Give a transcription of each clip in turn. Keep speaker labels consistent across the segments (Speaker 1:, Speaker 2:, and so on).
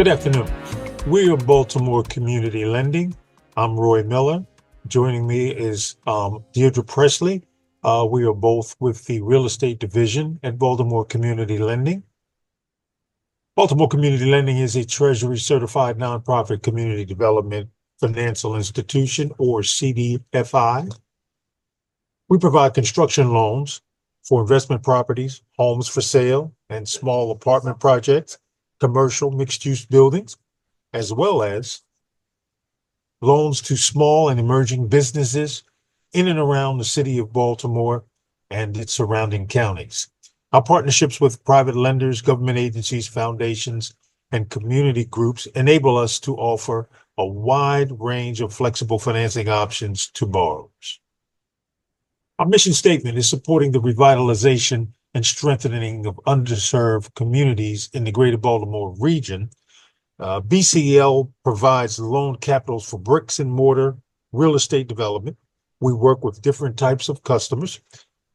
Speaker 1: Good afternoon. We are Baltimore Community Lending. I'm Roy Miller. Joining me is Dierdra Pressley. We are both with the real estate division at Baltimore Community Lending. Baltimore Community Lending is a Treasury certified nonprofit community development financial institution, or CDFI. We provide construction loans for investment properties, homes for sale, and small apartment projects, commercial mixed-use buildings, as well as loans to small and emerging businesses in and around the city of Baltimore and its surrounding counties. Our partnerships with private lenders, government agencies, foundations, and community groups enable us to offer a wide range of flexible financing options to borrowers. Our mission statement is supporting the revitalization and strengthening of underserved communities in the greater Baltimore region. BCL provides loan capitals for bricks and mortar real estate development. We work with different types of customers,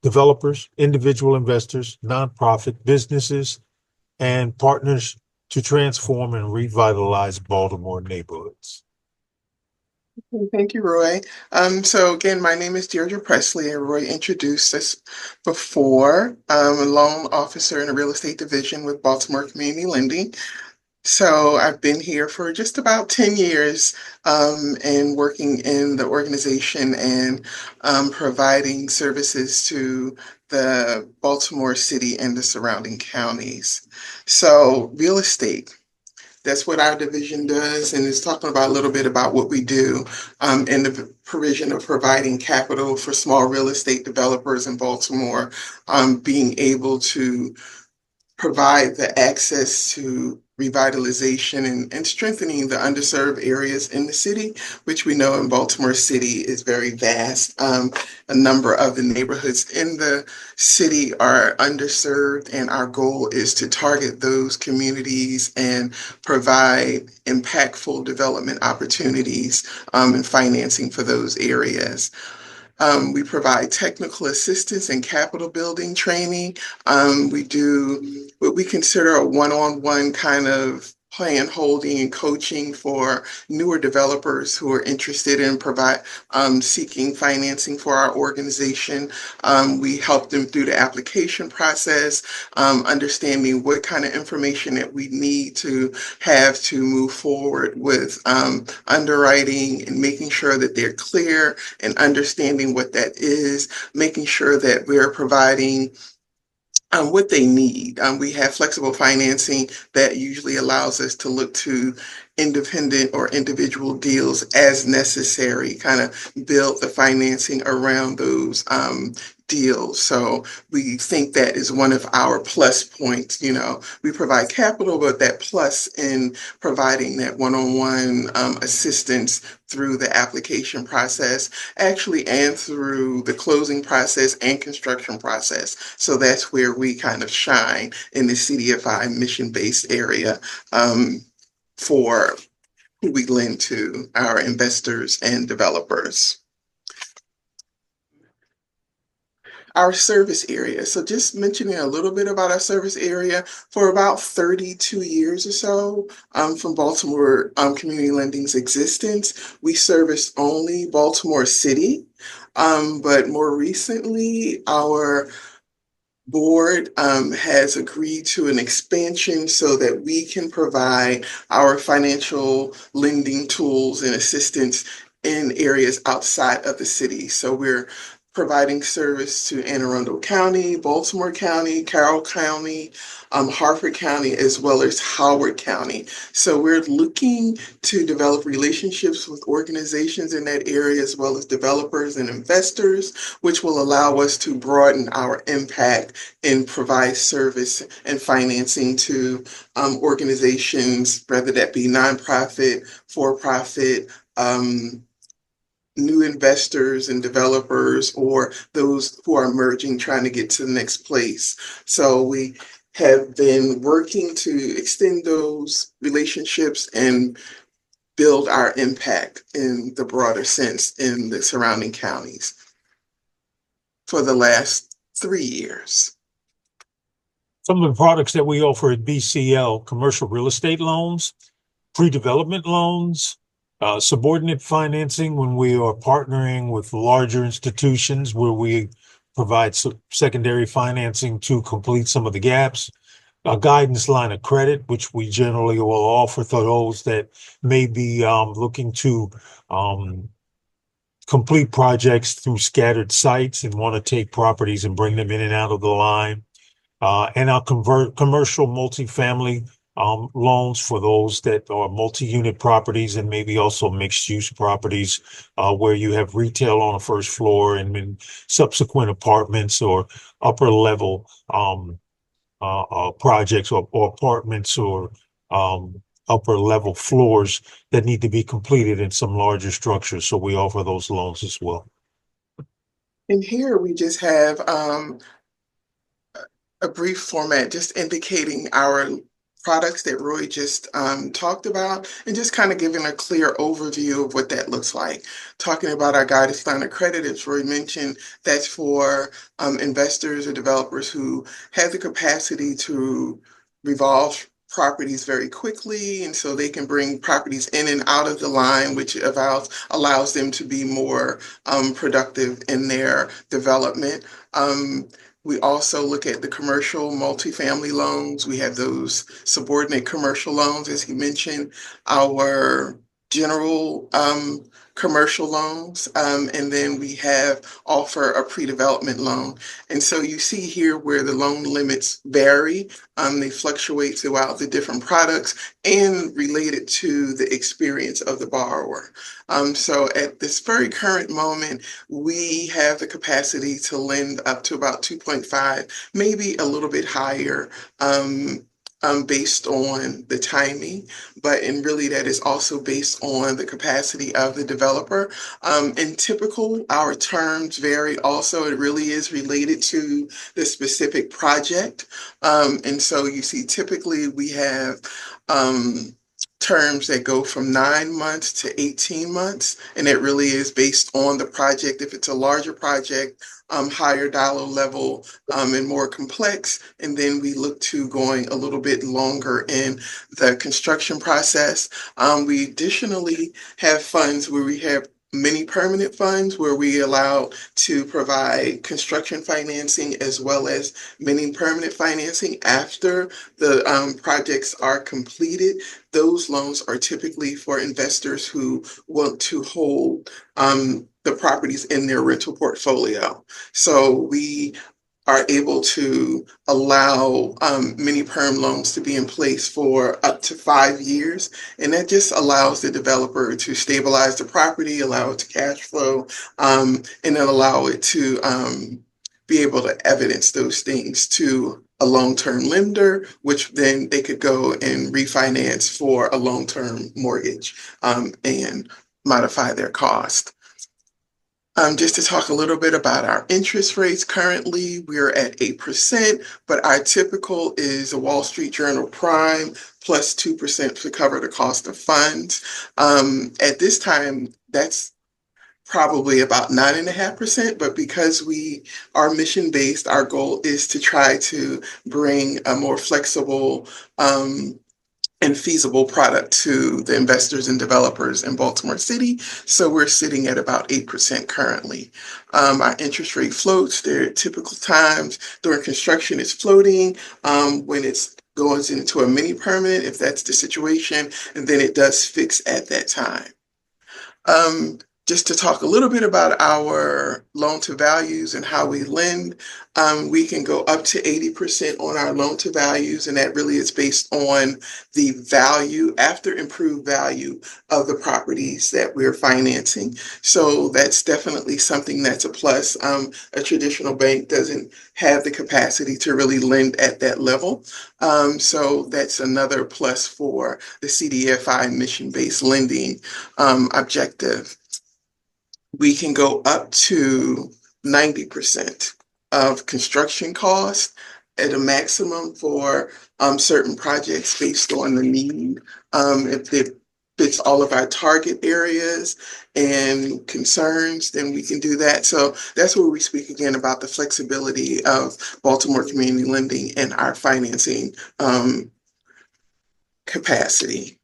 Speaker 1: developers, individual investors, nonprofit businesses, and partners to transform and revitalize Baltimore neighborhoods.
Speaker 2: Thank you, Roy. So again, my name is Dierdra Pressley, and Roy introduced us before. I'm a loan officer in the real estate division with Baltimore Community Lending. So I've been here for just about 10 years and working in the organization and providing services to the Baltimore City and the surrounding counties. So real estate. That's what our division does, and it's talking about a little bit about what we do in the provision of providing capital for small real estate developers in Baltimore, being able to provide the access to revitalization and strengthening the underserved areas in the city, which we know in Baltimore City is very vast. A number of the neighborhoods in the city are underserved, and our goal is to target those communities and provide impactful development opportunities and financing for those areas. We provide technical assistance and capital building training. We do what we consider a one-on-one kind of plan holding and coaching for newer developers who are interested in seeking financing for our organization. We help them through the application process, understanding what kind of information that we need to have to move forward with underwriting and making sure that they're clear and understanding what that is, making sure that we're providing what they need. We have flexible financing that usually allows us to look to independent or individual deals as necessary, kind of build the financing around those deals. So we think that is one of our plus points. We provide capital, but that plus in providing that one-on-one assistance through the application process, actually, and through the closing process and construction process. So that's where we kind of shine in the CDFI mission-based area for who we lend to, our investors and developers. Our service area. So just mentioning a little bit about our service area, for about 32 years or so from Baltimore Community Lending's existence, we service only Baltimore City. But more recently, our board has agreed to an expansion so that we can provide our financial lending tools and assistance in areas outside of the city. So we're providing service to Anne Arundel County, Baltimore County, Carroll County, Harford County, as well as Howard County. So we're looking to develop relationships with organizations in that area, as well as developers and investors, which will allow us to broaden our impact and provide service and financing to organizations, whether that be nonprofit, for-profit, new investors and developers, or those who are emerging, trying to get to the next place. So we have been working to extend those relationships and build our impact in the broader sense in the surrounding counties for the last 3 years.
Speaker 1: Some of the products that we offer at BCL, commercial real estate loans, pre-development loans, subordinate financing when we are partnering with larger institutions where we provide secondary financing to complete some of the gaps, a guidance line of credit, which we generally will offer for those that may be looking to um, complete projects through scattered sites and want to take properties and bring them in and out of the line. And our commercial multifamily loans for those that are multi-unit properties and maybe also mixed-use properties where you have retail on the first floor and then subsequent apartments or upper level projects or apartments or um, upper level floors that need to be completed in some larger structures. So we offer those loans as well.
Speaker 2: And here we just have a brief format just indicating our products that Roy just talked about and just kind of giving a clear overview of what that looks like. Talking about our guidance line of credit, as Roy mentioned, that's for investors or developers who have the capacity to revolve properties very quickly, and so they can bring properties in and out of the line, which allows them to be more productive in their development. We also look at the commercial multifamily loans. We have those subordinate commercial loans, as he mentioned, our general commercial loans, and then we have offer a pre-development loan. And so you see here where the loan limits vary. They fluctuate throughout the different products and related to the experience of the borrower. So at this very current moment, we have the capacity to lend up to about 2.5, maybe a little bit higher, based on the timing, and really that is also based on the capacity of the developer. In typical, our terms vary also. It really is related to the specific project. And so you see, typically we have terms that go from 9 months to 18 months, and it really is based on the project. If it's a larger project, higher dollar level, and more complex, and then we look to going a little bit longer in the construction process. We additionally have funds where we have many permanent funds where we allow to provide construction financing as well as many permanent financing after the projects are completed. Those loans are typically for investors who want to hold the properties in their rental portfolio. So we are able to allow many perm loans to be in place for up to 5 years. And that just allows the developer to stabilize the property, allow it to cash flow, and then allow it to be able to evidence those things to a long-term lender, which then they could go and refinance for a long-term mortgage and modify their cost. Just to talk a little bit about our interest rates currently, we're at 8%, but our typical is a Wall Street Journal Prime plus 2% to cover the cost of funds. At this time, that's probably about 9.5%, but because we are mission-based, our goal is to try to bring a more flexible and feasible product to the investors and developers in Baltimore City. So we're sitting at about 8% currently. Our interest rate floats. There are typical times during construction it's floating. When it's goes into a mini permanent, if that's the situation, and then it does fix at that time. Just to talk a little bit about our loan to values and how we lend, we can go up to 80% on our loan to values, and that really is based on the value, after improved value of the properties that we're financing. So that's definitely something that's a plus. A traditional bank doesn't have the capacity to really lend at that level. So that's another plus for the CDFI mission-based lending objective. We can go up to 90% of construction cost at a maximum for certain projects based on the need. If it fits all of our target areas and concerns, then we can do that. So that's where we speak again about the flexibility of Baltimore Community Lending and our financing capacity.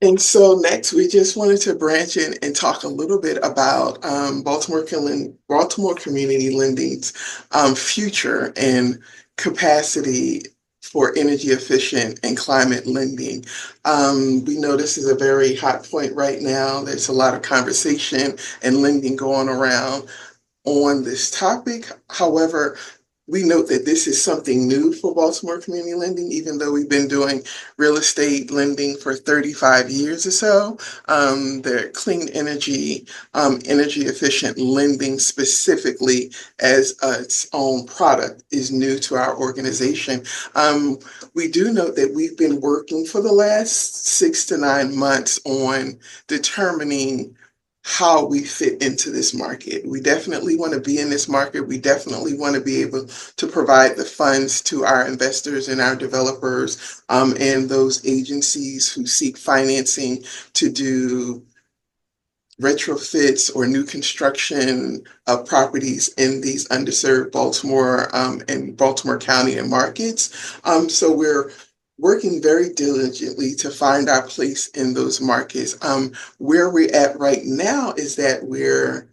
Speaker 2: And so next, we just wanted to branch in and talk a little bit about Baltimore Community Lending's future and capacity for energy efficient and climate lending. We know this is a very hot point right now. There's a lot of conversation and lending going around on this topic. However, we note that this is something new for Baltimore Community Lending, even though we've been doing real estate lending for 35 years or so. The clean energy, energy efficient lending specifically as its own product is new to our organization. We do note that we've been working for the last 6 to 9 months on determining how we fit into this market. We definitely want to be in this market. We definitely want to be able to provide the funds to our investors and our developers and those agencies who seek financing to do retrofits or new construction of properties in these underserved Baltimore and Baltimore County and markets. So we're working very diligently to find our place in those markets. Where we're at right now is that we're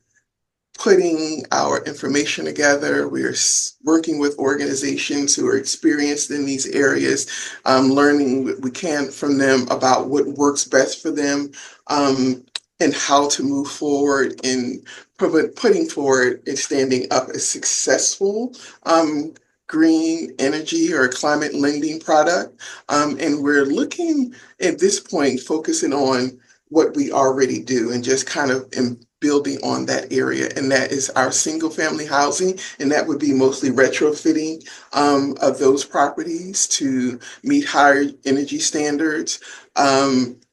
Speaker 2: putting our information together. We're working with organizations who are experienced in these areas, learning what we can from them about what works best for them, and how to move forward in putting forward and standing up a successful green energy or climate lending product. And we're looking at this point, focusing on what we already do and just kind of building on that area. And that is our single family housing. And that would be mostly retrofitting of those properties to meet higher energy standards.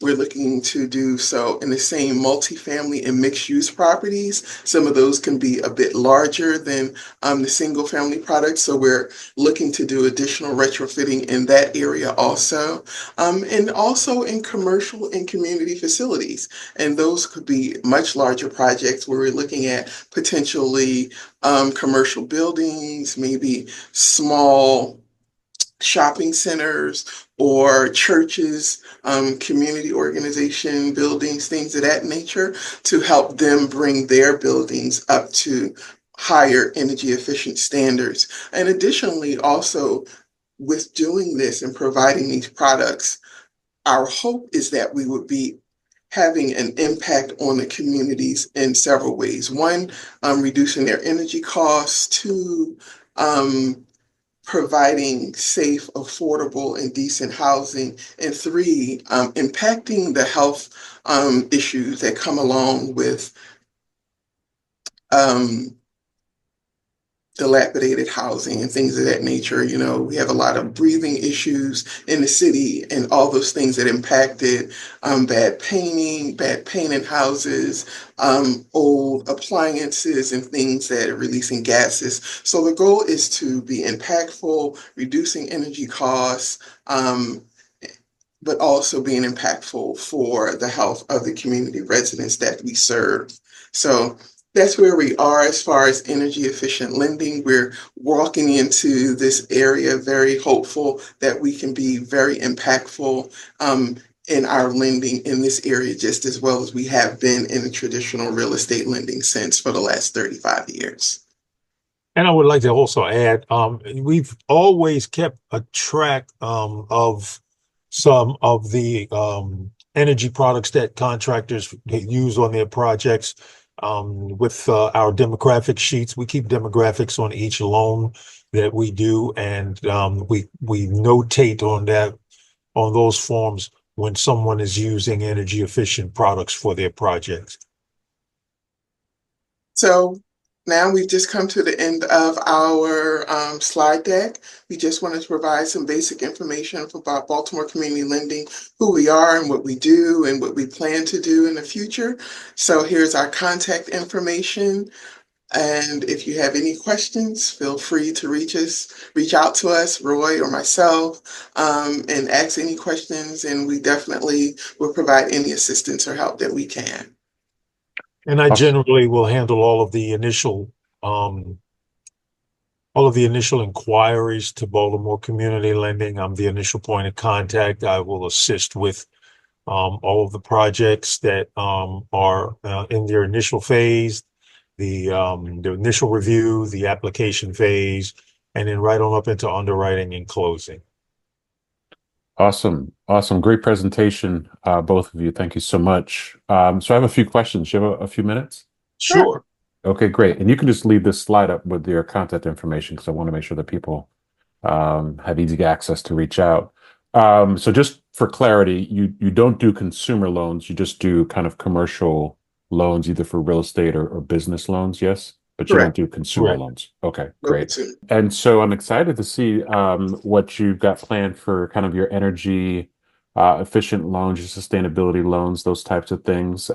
Speaker 2: We're looking to do so in the same multifamily and mixed use properties. Some of those can be a bit larger than the single family products. So we're looking to do additional retrofitting in that area also. And also in commercial and community facilities. And those could be much larger projects where we're looking at potentially commercial buildings, maybe small shopping centers or churches, community organization buildings, things of that nature, to help them bring their buildings up to higher energy efficient standards. And additionally, also with doing this and providing these products, our hope is that we would be having an impact on the communities in several ways. One, reducing their energy costs. Two, providing safe, affordable, and decent housing. And three, impacting the health issues that come along with um, dilapidated housing and things of that nature. You know, we have a lot of breathing issues in the city and all those things that impacted bad painting, bad painted houses, old appliances and things that are releasing gases. So the goal is to be impactful, reducing energy costs, but also being impactful for the health of the community residents that we serve. So that's where we are as far as energy efficient lending. We're walking into this area very hopeful that we can be very impactful in our lending in this area just as well as we have been in the traditional real estate lending since for the last 35 years.
Speaker 1: And I would like to also add, we've always kept a track of some of the energy products that contractors use on their projects. With our demographic sheets, we keep demographics on each loan that we do, and we notate on those forms when someone is using energy efficient products for their projects.
Speaker 2: So now we've just come to the end of our slide deck. We just wanted to provide some basic information about Baltimore Community Lending, who we are and what we do and what we plan to do in the future. So here's our contact information. And if you have any questions, feel free to reach out to us, Roy or myself, and ask any questions. And we definitely will provide any assistance or help that we can.
Speaker 1: And I
Speaker 3: Awesome.
Speaker 1: generally will handle all of the initial inquiries to Baltimore Community Lending. I'm the initial point of contact. I will assist with all of the projects that are in their initial phase, the initial review, the application phase, and then right on up into underwriting and closing.
Speaker 3: Awesome. Awesome. Great presentation, both of you. Thank you so much. So I have a few questions. You have a few minutes?
Speaker 2: Sure.
Speaker 1: Sure.
Speaker 3: Okay, great. And you can just leave this slide up with your contact information because I want to make sure that people have easy access to reach out. So just for clarity, you don't do consumer loans, you just do kind of commercial loans, either for real estate or business loans, yes? But you don't
Speaker 2: Correct.
Speaker 3: do consumer
Speaker 1: Correct.
Speaker 3: loans. Okay,
Speaker 2: No
Speaker 3: great.
Speaker 2: consumer.
Speaker 3: And so I'm excited to see what you've got planned for kind of your energy efficient loans, your sustainability loans, those types of things.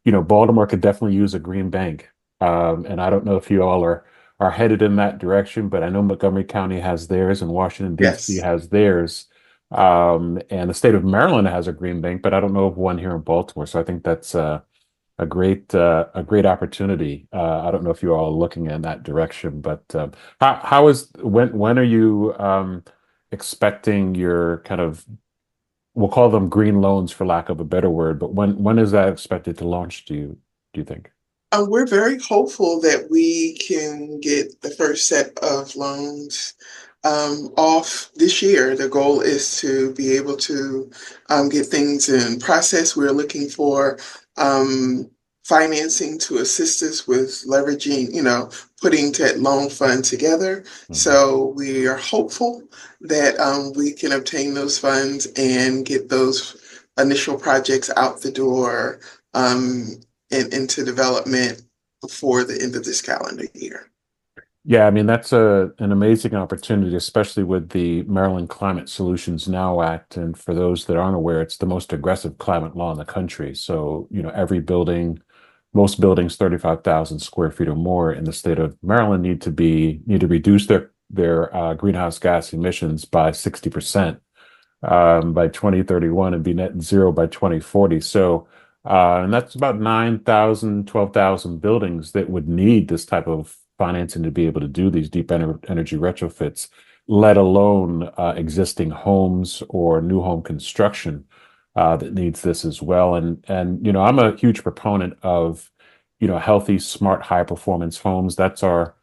Speaker 3: Baltimore could definitely use a green bank. And I don't know if you all are headed in that direction, but I know Montgomery County has theirs and Washington, D.C.
Speaker 2: Yes.
Speaker 3: has theirs. And the state of Maryland has a green bank, but I don't know of one here in Baltimore. So I think that's a great opportunity. I don't know if you all are looking in that direction, but how is when are you expecting your kind of, we'll call them green loans for lack of a better word, but when is that expected to launch, do you think?
Speaker 2: We're very hopeful that we can get the first set of loans off this year. The goal is to be able to get things in process. We're looking for financing to assist us with leveraging, putting that loan fund together.
Speaker 3: Mhm.
Speaker 2: So we are hopeful that we can obtain those funds and get those initial projects out the door. And into development before the end of this calendar year.
Speaker 3: Yeah, I mean that's an amazing opportunity, especially with the Maryland Climate Solutions Now Act. And for those that aren't aware, it's the most aggressive climate law in the country. So, every building, most buildings 35,000 square feet or more in the state of Maryland need to reduce their greenhouse gas emissions by 60% by 2031 and be net zero by 2040. So, and that's about 9,000, 12,000 buildings that would need this type of financing to be able to do these deep energy retrofits, let alone existing homes or new home construction that needs this as well. And I'm a huge proponent of healthy, smart, high performance homes. That's our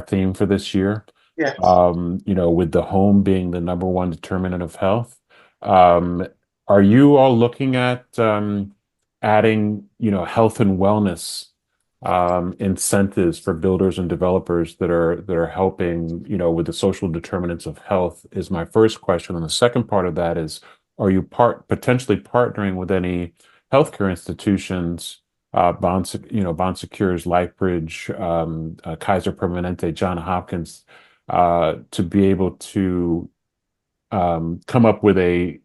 Speaker 3: theme for this year.
Speaker 2: Yes.
Speaker 3: With the home being the number one determinant of health. Um, are you all looking at adding, health and wellness incentives for builders and developers that are helping, with the social determinants of health? Is my first question. And the second part of that is, are you potentially partnering with any healthcare institutions, Bon Secures, LifeBridge, Kaiser Permanente, John Hopkins, to be able to come up with a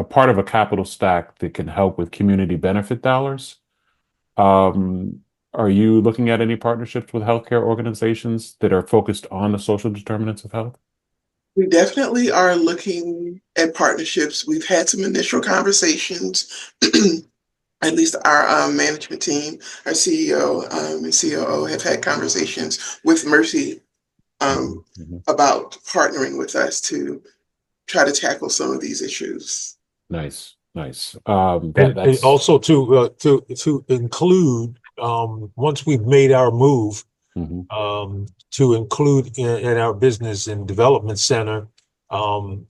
Speaker 3: part of a capital stack that can help with community benefit dollars. Um, are you looking at any partnerships with healthcare organizations that are focused on the social determinants of health?
Speaker 2: We definitely are looking at partnerships. We've had some initial conversations. At least our management team, our CEO and COO have had conversations with Mercy
Speaker 3: Mhm,
Speaker 2: um,
Speaker 3: mhm.
Speaker 2: about partnering with us to try to tackle some of these issues.
Speaker 3: Nice, nice.
Speaker 1: And
Speaker 3: That's
Speaker 1: also to include once we've made our move
Speaker 3: mhm.
Speaker 1: to include in our business and development center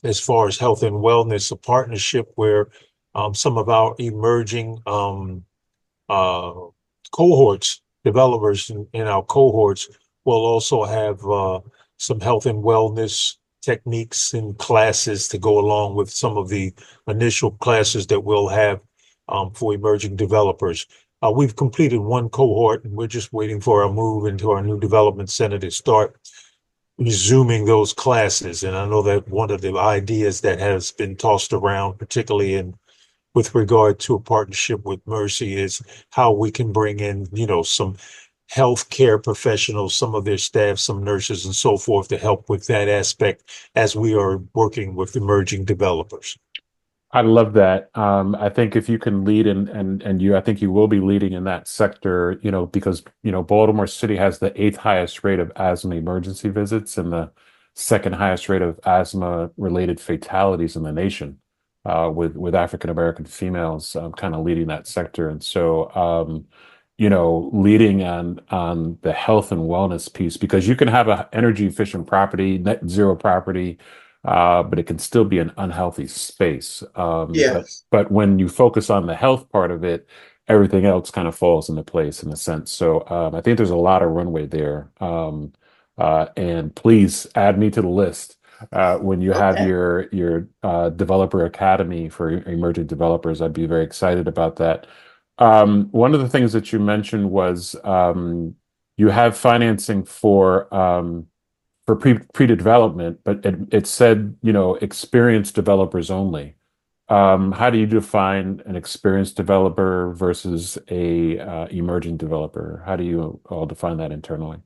Speaker 1: as far as health and wellness, a partnership where some of our emerging uh, cohorts, developers in our cohorts will also have some health and wellness techniques and classes to go along with some of the initial classes that we'll have for emerging developers. We've completed one cohort and we're just waiting for our move into our new development center to start resuming those classes. And I know that one of the ideas that has been tossed around, particularly in with regard to a partnership with Mercy is how we can bring in, some healthcare professionals, some of their staff, some nurses and so forth to help with that aspect as we are working with emerging developers.
Speaker 3: I love that. I think if you can lead I think you will be leading in that sector, because, Baltimore City has the eighth highest rate of asthma emergency visits and the second highest rate of asthma related fatalities in the nation, with African American females kind of leading that sector. And so, leading on the health and wellness piece, because you can have an energy efficient property, net zero property, but it can still be an unhealthy space.
Speaker 2: Yes.
Speaker 3: But when you focus on the health part of it, everything else kind of falls into place in a sense. So I think there's a lot of runway there. And please add me to the list when you have
Speaker 2: Okay.
Speaker 3: your developer academy for emerging developers. I'd be very excited about that. One of the things that you mentioned was you have financing for pre-development, but it said, experienced developers only. How do you define an experienced developer versus a emerging developer? How do you all define that internally?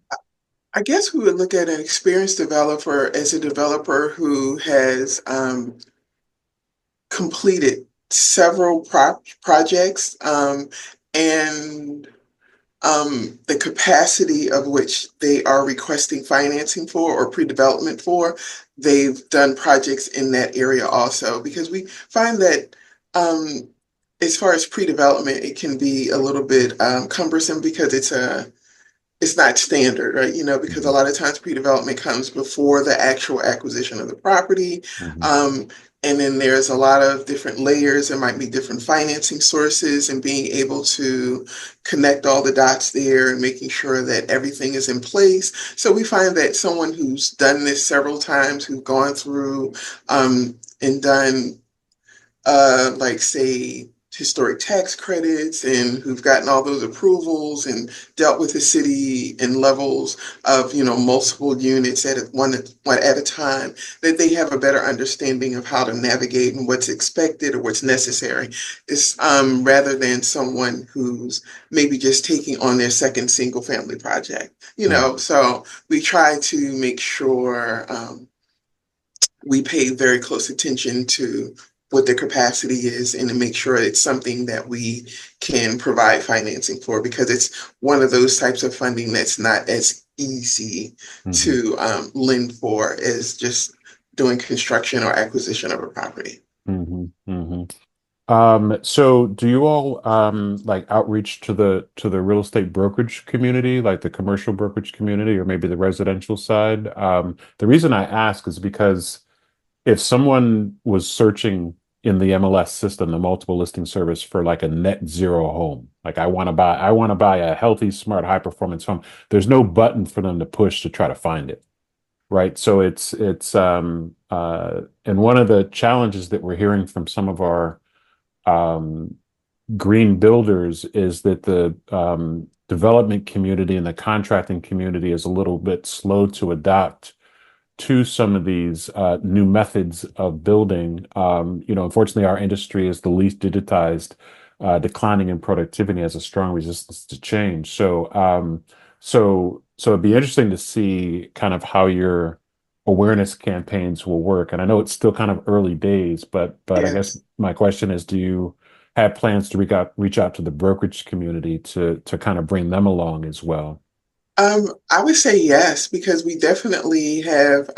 Speaker 2: I guess we would look at an experienced developer as a developer who has completed several projects, and the capacity of which they are requesting financing for or pre-development for, they've done projects in that area also. Because we find that as far as pre-development, it can be a little bit cumbersome because it's not standard, right? Because a
Speaker 3: Mhm,
Speaker 2: lot of times pre-development comes before the actual acquisition of the property.
Speaker 3: mhm,
Speaker 2: Um, and then there's a lot of different layers. There might be different financing sources and being able to connect all the dots there and making sure that everything is in place. So we find that someone who's done this several times, who've gone through and done like say historic tax credits and who've gotten all those approvals and dealt with the city in levels of multiple units at one at a time, that they have a better understanding of how to navigate and what's expected or what's necessary. It's rather than someone who's maybe just taking on their second single family project.
Speaker 3: mhm,
Speaker 2: So we try to make sure we pay very close attention to what the capacity is and to make sure it's something that we can provide financing for, because it's one of those types of funding that's not as easy
Speaker 3: mhm,
Speaker 2: to lend for as just doing construction or acquisition of a property.
Speaker 3: mhm, mhm. So do you all like outreach to the real estate brokerage community, like the commercial brokerage community, or maybe the residential side? The reason I ask is because if someone was searching in the MLS system, the multiple listing service, for like a net zero home, like I want to buy a healthy, smart, high performance home, there's no button for them to push to try to find it, right? So and one of the challenges that we're hearing from some of our um green builders is that the development community and the contracting community is a little bit slow to adapt to some of these new methods of building. Unfortunately, our industry is the least digitized, declining in productivity, has a strong resistance to change. So it'd be interesting to see kind of how your awareness campaigns will work. And I know it's still kind of early days, but I guess
Speaker 2: Yes.
Speaker 3: my question is, do you have plans to reach out to the brokerage community to kind of bring them along as well?
Speaker 2: I would say yes, because we definitely have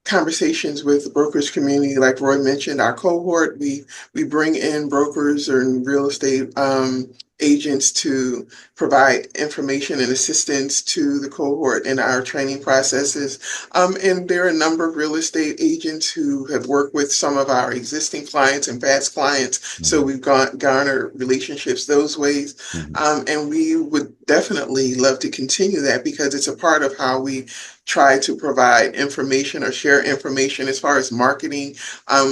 Speaker 2: conversations with the brokerage community. Like Roy mentioned, our cohort, we bring in brokers and real estate agents to provide information and assistance to the cohort in our training processes. And there are a number of real estate agents who have worked with some of our existing clients and past clients. So
Speaker 3: Mhm,
Speaker 2: we've garnered relationships those ways.
Speaker 3: mhm,
Speaker 2: And we would definitely love to continue that, because it's a part of how we try to provide information or share information as far as marketing.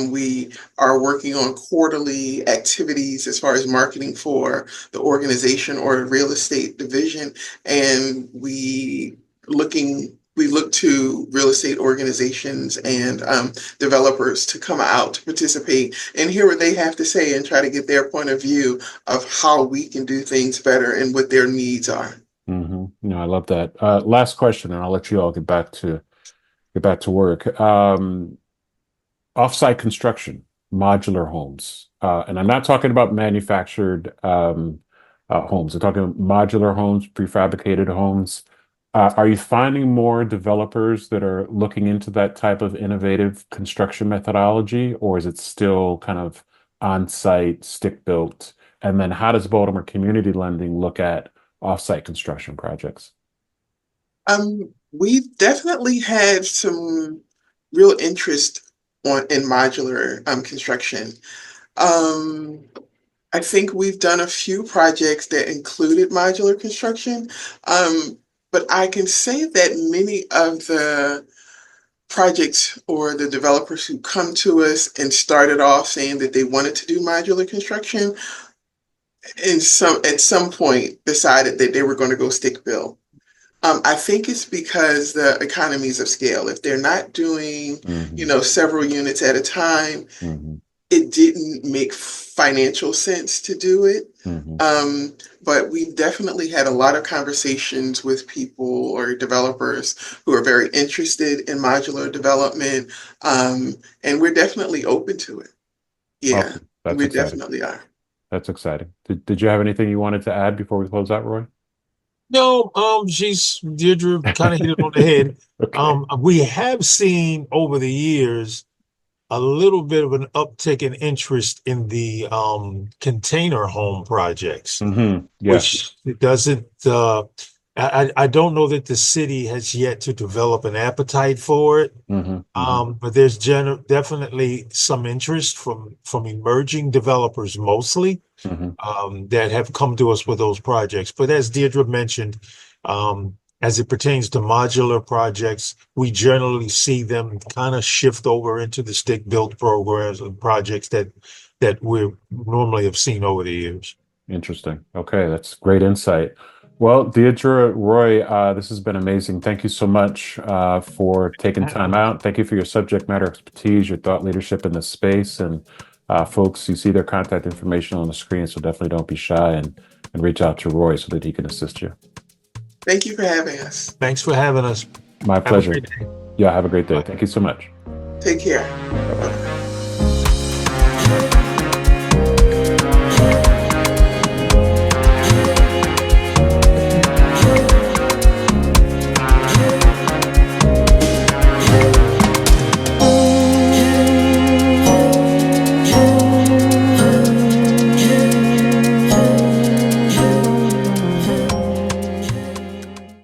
Speaker 2: We are working on quarterly activities as far as marketing for the organization or real estate division, and we look to real estate organizations and developers to come out to participate and hear what they have to say and try to get their point of view of how we can do things better and what their needs are.
Speaker 3: mhm. No, I love that. Last question, and I'll let you all get back to work. Offsite construction, modular homes, and I'm not talking about manufactured homes. I'm talking modular homes, prefabricated homes. Are you finding more developers that are looking into that type of innovative construction methodology, or is it still kind of on-site, stick-built? And then how does Baltimore Community Lending look at off-site construction projects?
Speaker 2: We've definitely had some real interest in modular construction. Um, I think we've done a few projects that included modular construction, but I can say that many of the projects or the developers who come to us and started off saying that they wanted to do modular construction, at some point decided that they were going to go stick built. I think it's because the economies of scale. If they're not doing,
Speaker 3: Hmm.
Speaker 2: several units at a time,
Speaker 3: Hmm.
Speaker 2: it didn't make financial sense to do it.
Speaker 3: Hmm.
Speaker 2: Um, but we've definitely had a lot of conversations with people or developers who are very interested in modular development. And we're definitely open to it. Yeah,
Speaker 3: Awesome. That's
Speaker 2: we
Speaker 3: exciting.
Speaker 2: definitely are.
Speaker 3: That's exciting. Did you have anything you wanted to add before we close out, Roy?
Speaker 1: No, Deirdre kind of hit it on the head.
Speaker 3: Okay.
Speaker 1: We have seen over the years a little bit of an uptick in interest in the container home projects,
Speaker 3: Yes.
Speaker 1: which it doesn't I don't know that the city has yet to develop an appetite for it.
Speaker 3: Hmm.
Speaker 1: But there's definitely some interest from emerging developers mostly
Speaker 3: Hmm.
Speaker 1: that have come to us with those projects. But as Deirdre mentioned, as it pertains to modular projects, we generally see them kind of shift over into the stick-built programs and projects that we normally have seen over the years.
Speaker 3: Interesting. Okay, that's great insight. Well, Dierdra, Roy, this has been amazing. Thank you so much for taking time out. Thank you for your subject matter expertise, your thought leadership in this space. And folks, you see their contact information on the screen, so definitely don't be shy and reach out to Roy so that he can assist you.
Speaker 2: Thank you for having us.
Speaker 1: Thanks for having us.
Speaker 3: My
Speaker 1: Have a
Speaker 3: pleasure.
Speaker 1: great day.
Speaker 3: Yeah, have a great day.
Speaker 1: Bye.
Speaker 3: Thank you so much.
Speaker 2: Take care.
Speaker 3: Bye-bye.